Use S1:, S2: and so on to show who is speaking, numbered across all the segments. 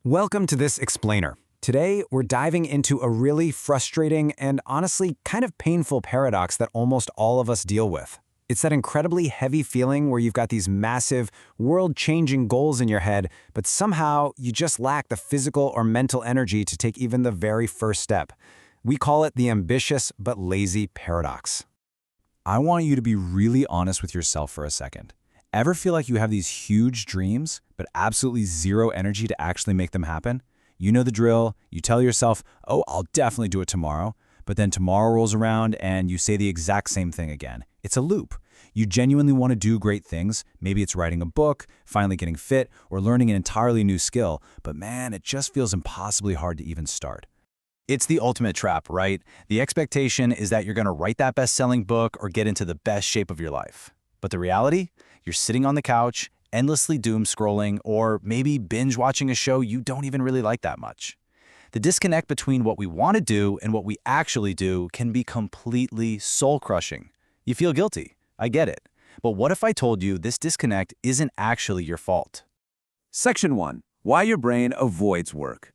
S1: Welcome to this explainer. Today, we're diving into a really frustrating and honestly kind of painful paradox that almost all of us deal with. It's that incredibly heavy feeling where you've got these massive, world-changing goals in your head, but somehow you just lack the physical or mental energy to take even the very first step. We call it the ambitious but lazy paradox.
S2: I want you to be really honest with yourself for a second. Ever feel like you have these huge dreams, but absolutely zero energy to actually make them happen? You know the drill. You tell yourself, oh, I'll definitely do it tomorrow. But then tomorrow rolls around and you say the exact same thing again. It's a loop. You genuinely want to do great things. Maybe it's writing a book, finally getting fit, or learning an entirely new skill. But man, it just feels impossibly hard to even start. It's the ultimate trap, right? The expectation is that you're going to write that best-selling book or get into the best shape of your life. But the reality? You're sitting on the couch, endlessly doom scrolling, or maybe binge watching a show you don't even really like that much. The disconnect between what we want to do and what we actually do can be completely soul-crushing. You feel guilty. I get it. But what if I told you this disconnect isn't actually your fault?
S3: Section 1. Why your brain avoids work.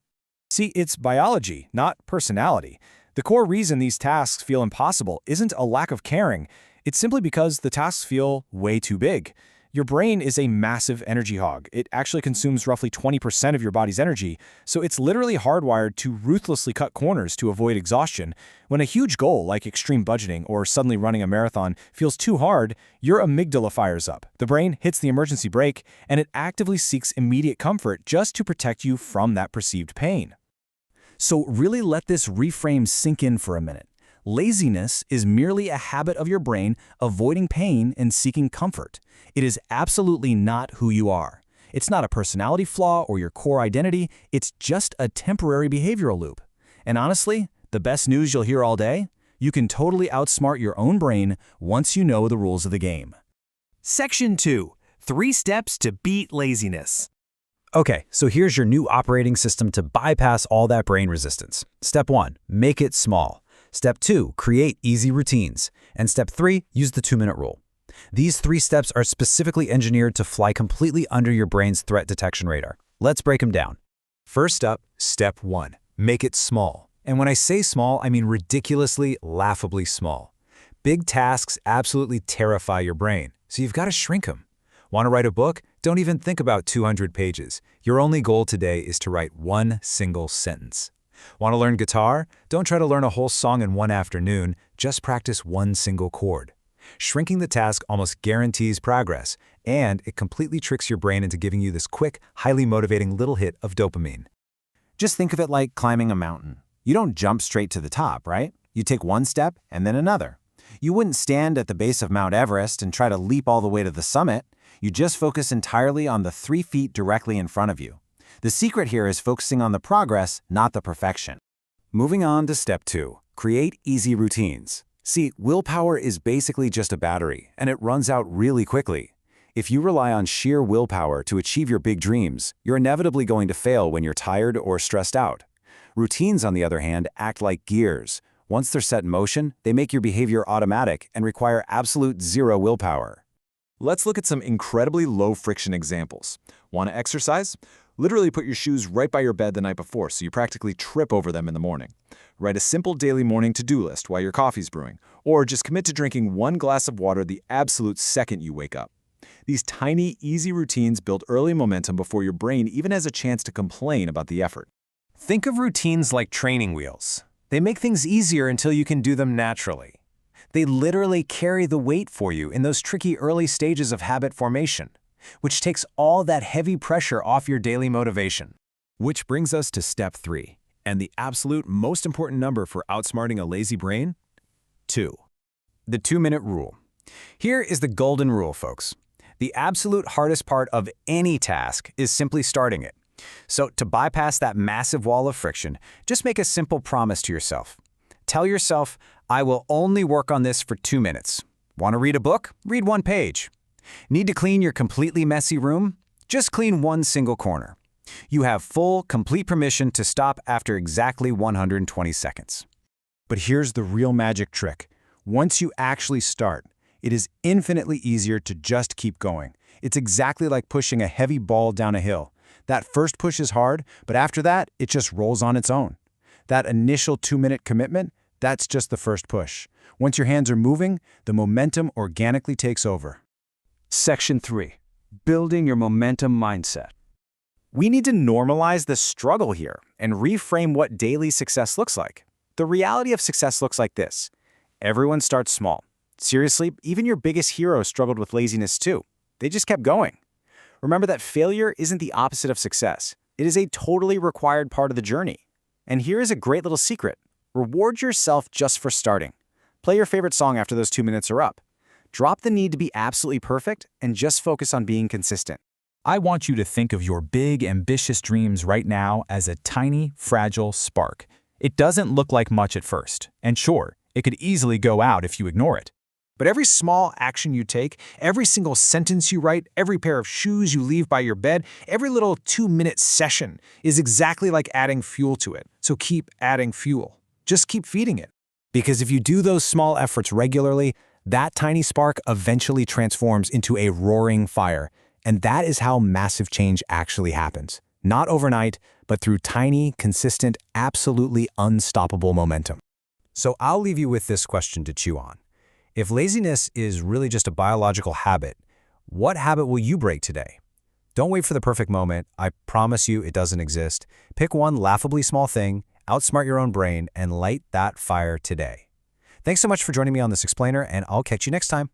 S4: See, it's biology, not personality. The core reason these tasks feel impossible isn't a lack of caring. It's simply because the tasks feel way too big. Your brain is a massive energy hog. It actually consumes roughly 20% of your body's energy, so it's literally hardwired to ruthlessly cut corners to avoid exhaustion. When a huge goal like extreme budgeting or suddenly running a marathon feels too hard, your amygdala fires up. The brain hits the emergency brake, and it actively seeks immediate comfort just to protect you from that perceived pain.
S2: So really let this reframe sink in for a minute. Laziness is merely a habit of your brain avoiding pain and seeking comfort. It is absolutely not who you are. It's not a personality flaw or your core identity. It's just a temporary behavioral loop. And honestly, the best news you'll hear all day? You can totally outsmart your own brain once you know the rules of the game.
S5: Section 2. 3 steps to beat laziness.
S1: Okay, so here's your new operating system to bypass all that brain resistance. Step 1, make it small. Step 2, create easy routines. And Step 3, use the 2-minute rule. These 3 steps are specifically engineered to fly completely under your brain's threat detection radar. Let's break them down. First up, Step 1, make it small. And when I say small, I mean ridiculously, laughably small. Big tasks absolutely terrify your brain, so you've got to shrink them. Want to write a book? Don't even think about 200 pages. Your only goal today is to write one single sentence. Want to learn guitar? Don't try to learn a whole song in one afternoon, just practice one single chord. Shrinking the task almost guarantees progress, and it completely tricks your brain into giving you this quick, highly motivating little hit of dopamine. Just think of it like climbing a mountain. You don't jump straight to the top, right? You take one step and then another. You wouldn't stand at the base of Mount Everest and try to leap all the way to the summit. You just focus entirely on the 3 feet directly in front of you. The secret here is focusing on the progress, not the perfection. Moving on to Step 2, create easy routines. See, willpower is basically just a battery, and it runs out really quickly. If you rely on sheer willpower to achieve your big dreams, you're inevitably going to fail when you're tired or stressed out. Routines, on the other hand, act like gears. Once they're set in motion, they make your behavior automatic and require absolute zero willpower.
S3: Let's look at some incredibly low-friction examples. Want to exercise? Literally put your shoes right by your bed the night before so you practically trip over them in the morning. Write a simple daily morning to-do list while your coffee's brewing, or just commit to drinking 1 glass of water the absolute second you wake up. These tiny, easy routines build early momentum before your brain even has a chance to complain about the effort.
S5: Think of routines like training wheels. They make things easier until you can do them naturally. They literally carry the weight for you in those tricky early stages of habit formation, which takes all that heavy pressure off your daily motivation.
S4: Which brings us to Step 3, and the absolute most important number for outsmarting a lazy brain? 2.
S1: The 2-minute rule. Here is the golden rule, folks. The absolute hardest part of any task is simply starting it. So to bypass that massive wall of friction, just make a simple promise to yourself. Tell yourself, I will only work on this for 2 minutes. Want to read a book? Read 1 page. Need to clean your completely messy room? Just clean 1 single corner. You have full, complete permission to stop after exactly 120 seconds.
S4: But here's the real magic trick. Once you actually start, it is infinitely easier to just keep going. It's exactly like pushing a heavy ball down a hill.
S2: That first push is hard, but after that, it just rolls on its own. That initial 2-minute commitment, that's just the first push. Once your hands are moving, the momentum organically takes over.
S4: Section 3. Building your momentum mindset. We need to normalize the struggle here and reframe what daily success looks like. The reality of success looks like this. Everyone starts small. Seriously, even your biggest heroes struggled with laziness too. They just kept going. Remember that failure isn't the opposite of success. It is a totally required part of the journey. And here is a great little secret. Reward yourself just for starting. Play your favorite song after those 2 minutes are up. Drop the need to be absolutely perfect and just focus on being consistent.
S1: I want you to think of your big, ambitious dreams right now as a tiny, fragile spark. It doesn't look like much at first, and sure, it could easily go out if you ignore it.
S5: But every small action you take, every single sentence you write, every pair of shoes you leave by your bed, every little 2-minute session is exactly like adding fuel to it. So keep adding fuel. Just keep feeding it.
S1: Because if you do those small efforts regularly, that tiny spark eventually transforms into a roaring fire. And that is how massive change actually happens. Not overnight, but through tiny, consistent, absolutely unstoppable momentum. So I'll leave you with this question to chew on. If laziness is really just a biological habit, what habit will you break today? Don't wait for the perfect moment. I promise you it doesn't exist. Pick one laughably small thing, outsmart your own brain, and light that fire today. Thanks so much for joining me on this explainer, and I'll catch you next time.